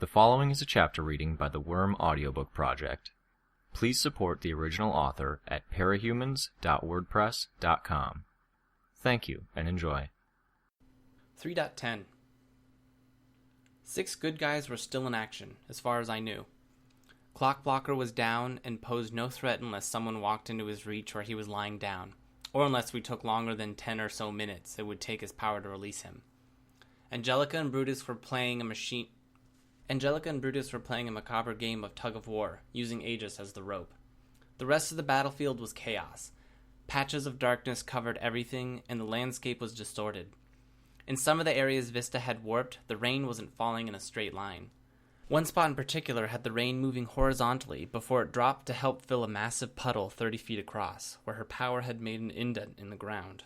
The following is a chapter reading by the Worm Audiobook Project. Please support the original author at parahumans.wordpress.com. Thank you and enjoy. 3.10 6 good guys were still in action, as far as I knew. Clock Blocker was down and posed no threat unless someone walked into his reach where he was lying down, or unless we took longer than 10 or so minutes it would take his power to release him. Angelica and Brutus were playing a macabre game of tug-of-war, using Aegis as the rope. The rest of the battlefield was chaos. Patches of darkness covered everything, and the landscape was distorted. In some of the areas Vista had warped, the rain wasn't falling in a straight line. One spot in particular had the rain moving horizontally before it dropped to help fill a massive puddle 30 feet across, where her power had made an indent in the ground.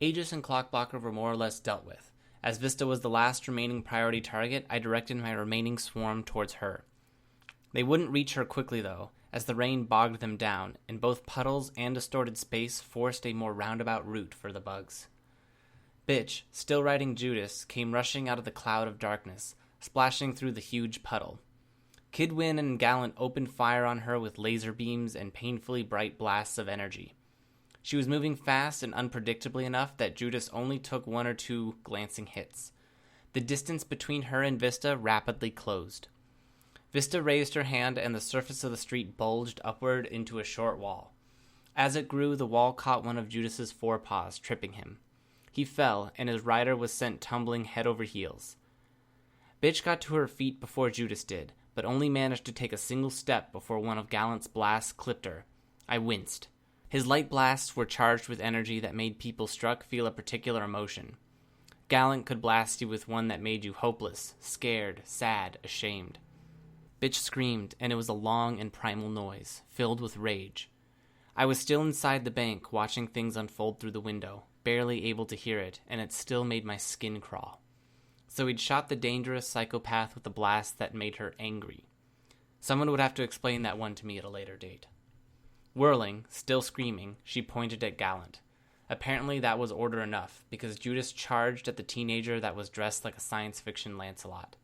Aegis and Clock Blocker were more or less dealt with. As Vista was the last remaining priority target, I directed my remaining swarm towards her. They wouldn't reach her quickly, though, as the rain bogged them down, and both puddles and distorted space forced a more roundabout route for the bugs. Bitch, still riding Judas, came rushing out of the cloud of darkness, splashing through the huge puddle. Kidwin and Gallant opened fire on her with laser beams and painfully bright blasts of energy. She was moving fast and unpredictably enough that Judas only took 1 or 2 glancing hits. The distance between her and Vista rapidly closed. Vista raised her hand and the surface of the street bulged upward into a short wall. As it grew, the wall caught one of Judas's forepaws, tripping him. He fell, and his rider was sent tumbling head over heels. Bitch got to her feet before Judas did, but only managed to take a single step before one of Gallant's blasts clipped her. I winced. His light blasts were charged with energy that made people struck feel a particular emotion. Gallant could blast you with one that made you hopeless, scared, sad, ashamed. Bitch screamed, and it was a long and primal noise, filled with rage. I was still inside the bank, watching things unfold through the window, barely able to hear it, and it still made my skin crawl. So he'd shot the dangerous psychopath with a blast that made her angry. Someone would have to explain that one to me at a later date. Whirling, still screaming, she pointed at Gallant. Apparently that was order enough, because Judas charged at the teenager that was dressed like a science fiction Lancelot.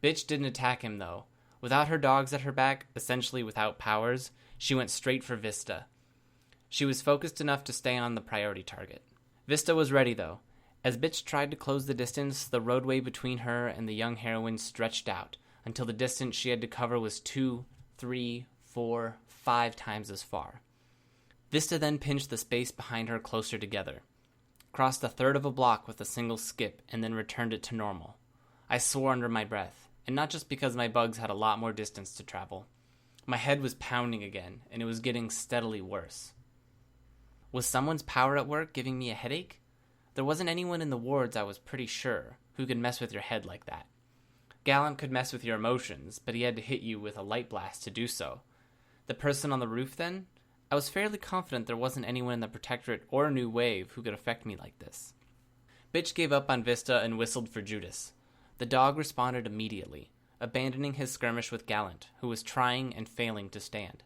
Bitch didn't attack him, though. Without her dogs at her back, essentially without powers, she went straight for Vista. She was focused enough to stay on the priority target. Vista was ready, though. As Bitch tried to close the distance, the roadway between her and the young heroine stretched out, until the distance she had to cover was 2, 3, 4, 5 times as far. Vista then pinched the space behind her closer together, crossed a third of a block with a single skip, and then returned it to normal. I swore under my breath, and not just because my bugs had a lot more distance to travel. My head was pounding again, and it was getting steadily worse. Was someone's power at work giving me a headache? There wasn't anyone in the wards, I was pretty sure, who could mess with your head like that. Gallant could mess with your emotions, but he had to hit you with a light blast to do so. The person on the roof, then? I was fairly confident there wasn't anyone in the Protectorate or New Wave who could affect me like this. Bitch gave up on Vista and whistled for Judas. The dog responded immediately, abandoning his skirmish with Gallant, who was trying and failing to stand.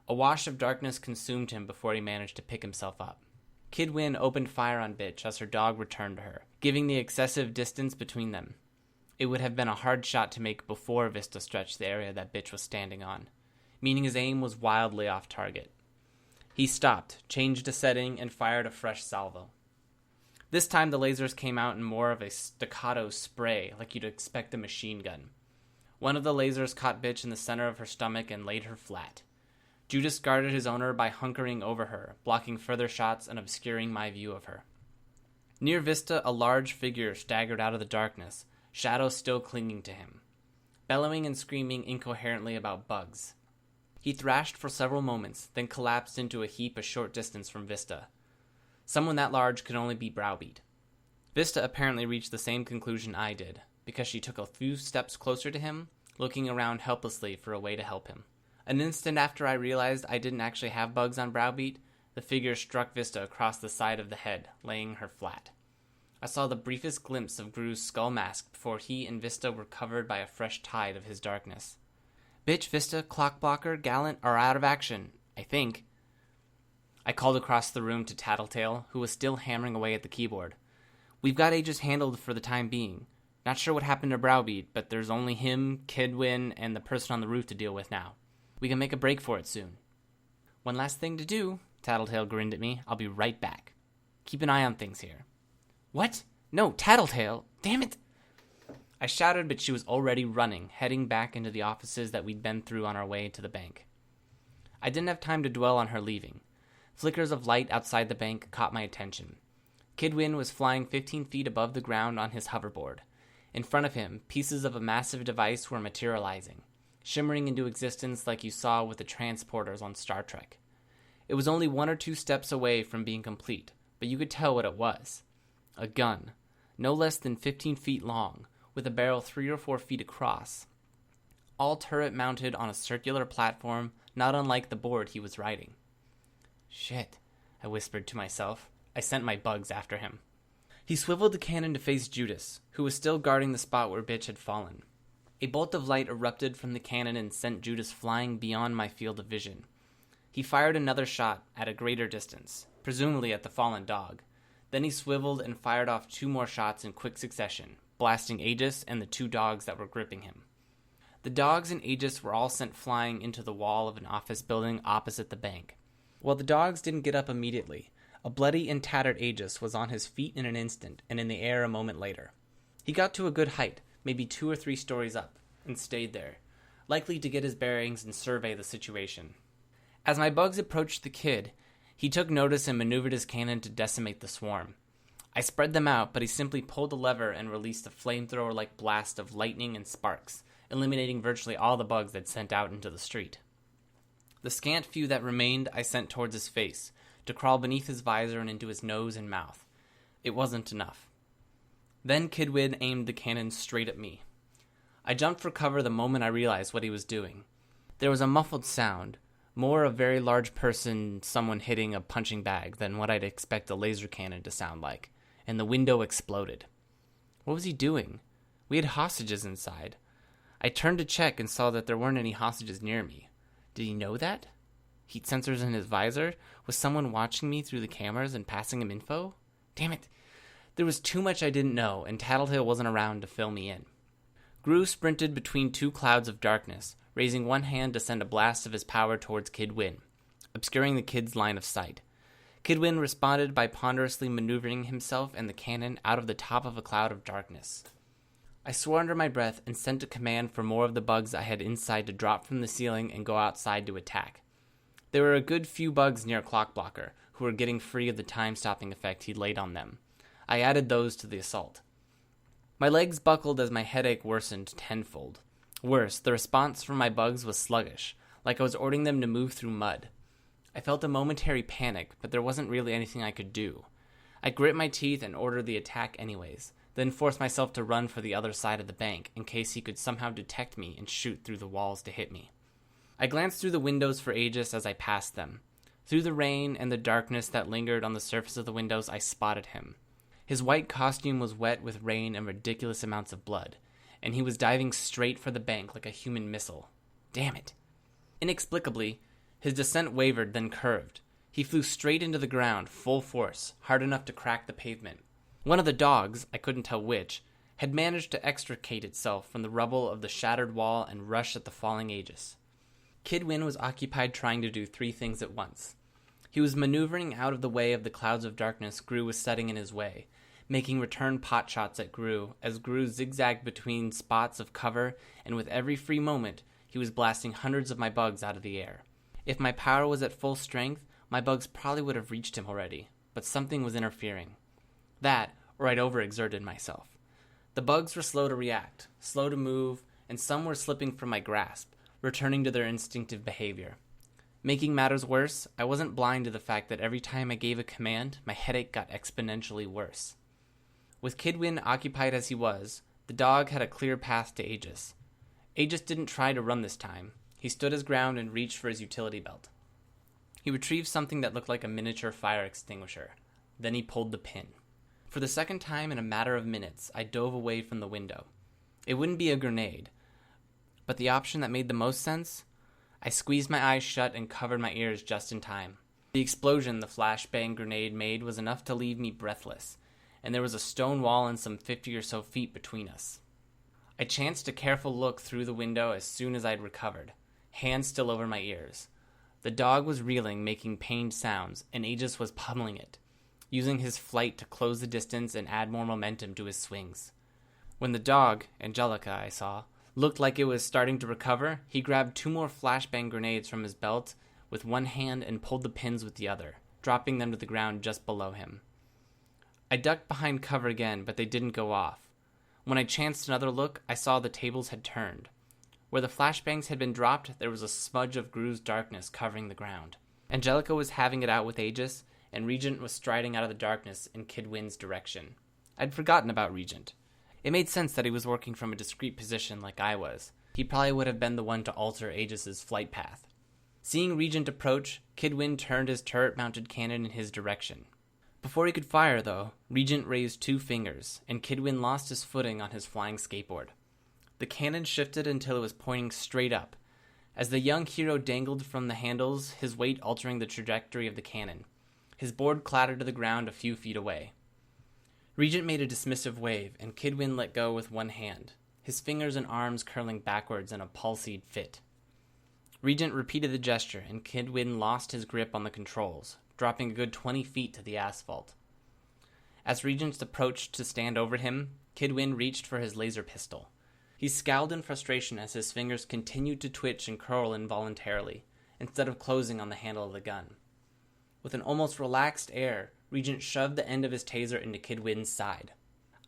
A wash of darkness consumed him before he managed to pick himself up. Kidwin opened fire on Bitch as her dog returned to her, giving the excessive distance between them. It would have been a hard shot to make before Vista stretched the area that Bitch was standing on, meaning his aim was wildly off target. He stopped, changed a setting, and fired a fresh salvo. This time the lasers came out in more of a staccato spray, like you'd expect a machine gun. One of the lasers caught Bitch in the center of her stomach and laid her flat. Judas guarded his owner by hunkering over her, blocking further shots and obscuring my view of her. Near Vista, a large figure staggered out of the darkness, shadow still clinging to him, bellowing and screaming incoherently about bugs. He thrashed for several moments, then collapsed into a heap a short distance from Vista. Someone that large could only be browbeat. Vista apparently reached the same conclusion I did, because she took a few steps closer to him, looking around helplessly for a way to help him. An instant after I realized I didn't actually have bugs on browbeat, the figure struck Vista across the side of the head, laying her flat. I saw the briefest glimpse of Gru's skull mask before he and Vista were covered by a fresh tide of his darkness. Bitch, Vista, Clock Blocker, Gallant are out of action, I think. I called across the room to Tattletale, who was still hammering away at the keyboard. We've got Aegis handled for the time being. Not sure what happened to Browbeat, but there's only him, Kidwin, and the person on the roof to deal with now. We can make a break for it soon. One last thing to do, Tattletale grinned at me. I'll be right back. Keep an eye on things here. What? No, Tattletale! Damn it! I shouted, but she was already running, heading back into the offices that we'd been through on our way to the bank. I didn't have time to dwell on her leaving. Flickers of light outside the bank caught my attention. Kidwin was flying 15 feet above the ground on his hoverboard. In front of him, pieces of a massive device were materializing, shimmering into existence like you saw with the transporters on Star Trek. It was only 1 or 2 steps away from being complete, but you could tell what it was. A gun, no less than 15 feet long, with a barrel 3 or 4 feet across. All turret mounted on a circular platform, not unlike the board he was riding. Shit, I whispered to myself. I sent my bugs after him. He swiveled the cannon to face Judas, who was still guarding the spot where Bitch had fallen. A bolt of light erupted from the cannon and sent Judas flying beyond my field of vision. He fired another shot at a greater distance, presumably at the fallen dog. Then he swiveled and fired off 2 more shots in quick succession, blasting Aegis and the 2 dogs that were gripping him. The dogs and Aegis were all sent flying into the wall of an office building opposite the bank. While the dogs didn't get up immediately, a bloody and tattered Aegis was on his feet in an instant and in the air a moment later. He got to a good height, maybe 2 or 3 stories up, and stayed there, likely to get his bearings and survey the situation. As my bugs approached the kid, he took notice and maneuvered his cannon to decimate the swarm. I spread them out, but he simply pulled a lever and released a flamethrower-like blast of lightning and sparks, eliminating virtually all the bugs that sent out into the street. The scant few that remained I sent towards his face, to crawl beneath his visor and into his nose and mouth. It wasn't enough. Then Kidwin aimed the cannon straight at me. I jumped for cover the moment I realized what he was doing. There was a muffled sound, more a very large person, someone hitting a punching bag, than what I'd expect a laser cannon to sound like, and the window exploded. What was he doing? We had hostages inside. I turned to check and saw that there weren't any hostages near me. Did he know that? Heat sensors in his visor? Was someone watching me through the cameras and passing him info? Damn it. There was too much I didn't know, and Tattletale wasn't around to fill me in. Gru sprinted between 2 clouds of darkness, raising one hand to send a blast of his power towards Kidwin, obscuring the kid's line of sight. Kidwin responded by ponderously maneuvering himself and the cannon out of the top of a cloud of darkness. I swore under my breath and sent a command for more of the bugs I had inside to drop from the ceiling and go outside to attack. There were a good few bugs near Clockblocker, who were getting free of the time-stopping effect he'd laid on them. I added those to the assault. My legs buckled as my headache worsened tenfold. Worse, the response from my bugs was sluggish, like I was ordering them to move through mud. I felt a momentary panic, but there wasn't really anything I could do. I grit my teeth and ordered the attack anyways, then forced myself to run for the other side of the bank in case he could somehow detect me and shoot through the walls to hit me. I glanced through the windows for Aegis as I passed them. Through the rain and the darkness that lingered on the surface of the windows, I spotted him. His white costume was wet with rain and ridiculous amounts of blood, and he was diving straight for the bank like a human missile. Damn it. Inexplicably, his descent wavered, then curved. He flew straight into the ground, full force, hard enough to crack the pavement. One of the dogs, I couldn't tell which, had managed to extricate itself from the rubble of the shattered wall and rush at the falling Aegis. Kidwin was occupied trying to do 3 things at once. He was maneuvering out of the way of the clouds of darkness Gru was setting in his way, making return pot shots at Gru as Gru zigzagged between spots of cover, and with every free moment, he was blasting hundreds of my bugs out of the air. If my power was at full strength, my bugs probably would have reached him already, but something was interfering. That, or I'd overexerted myself. The bugs were slow to react, slow to move, and some were slipping from my grasp, returning to their instinctive behavior. Making matters worse, I wasn't blind to the fact that every time I gave a command, my headache got exponentially worse. With Kidwin occupied as he was, the dog had a clear path to Aegis. Aegis didn't try to run this time. He stood his ground and reached for his utility belt. He retrieved something that looked like a miniature fire extinguisher. Then he pulled the pin. For the second time in a matter of minutes, I dove away from the window. It wouldn't be a grenade, but the option that made the most sense? I squeezed my eyes shut and covered my ears just in time. The explosion the flashbang grenade made was enough to leave me breathless, and there was a stone wall and some 50 or so feet between us. I chanced a careful look through the window as soon as I'd recovered, hands still over my ears. The dog was reeling, making pained sounds, and Aegis was pummeling it, using his flight to close the distance and add more momentum to his swings. When the dog, Angelica, I saw, looked like it was starting to recover, he grabbed 2 more flashbang grenades from his belt with one hand and pulled the pins with the other, dropping them to the ground just below him. I ducked behind cover again, but they didn't go off. When I chanced another look, I saw the tables had turned. Where the flashbangs had been dropped, there was a smudge of bruised darkness covering the ground. Angelica was having it out with Aegis, and Regent was striding out of the darkness in Kidwin's direction. I'd forgotten about Regent. It made sense that he was working from a discreet position like I was. He probably would have been the one to alter Aegis's flight path. Seeing Regent approach, Kidwin turned his turret-mounted cannon in his direction. Before he could fire, though, Regent raised 2 fingers, and Kidwin lost his footing on his flying skateboard. The cannon shifted until it was pointing straight up. As the young hero dangled from the handles, his weight altering the trajectory of the cannon. His board clattered to the ground a few feet away. Regent made a dismissive wave, and Kidwin let go with one hand, his fingers and arms curling backwards in a palsied fit. Regent repeated the gesture, and Kidwin lost his grip on the controls, dropping a good 20 feet to the asphalt. As Regent approached to stand over him, Kidwin reached for his laser pistol. He scowled in frustration as his fingers continued to twitch and curl involuntarily, instead of closing on the handle of the gun. With an almost relaxed air, Regent shoved the end of his taser into Kidwin's side.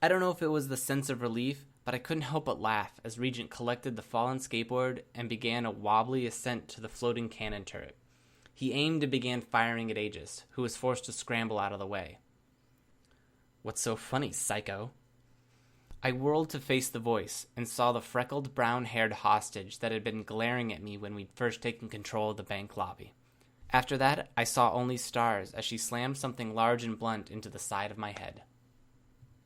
I don't know if it was the sense of relief, but I couldn't help but laugh as Regent collected the fallen skateboard and began a wobbly ascent to the floating cannon turret. He aimed and began firing at Aegis, who was forced to scramble out of the way. "What's so funny, psycho?" I whirled to face the voice and saw the freckled, brown-haired hostage that had been glaring at me when we'd first taken control of the bank lobby. After that, I saw only stars as she slammed something large and blunt into the side of my head.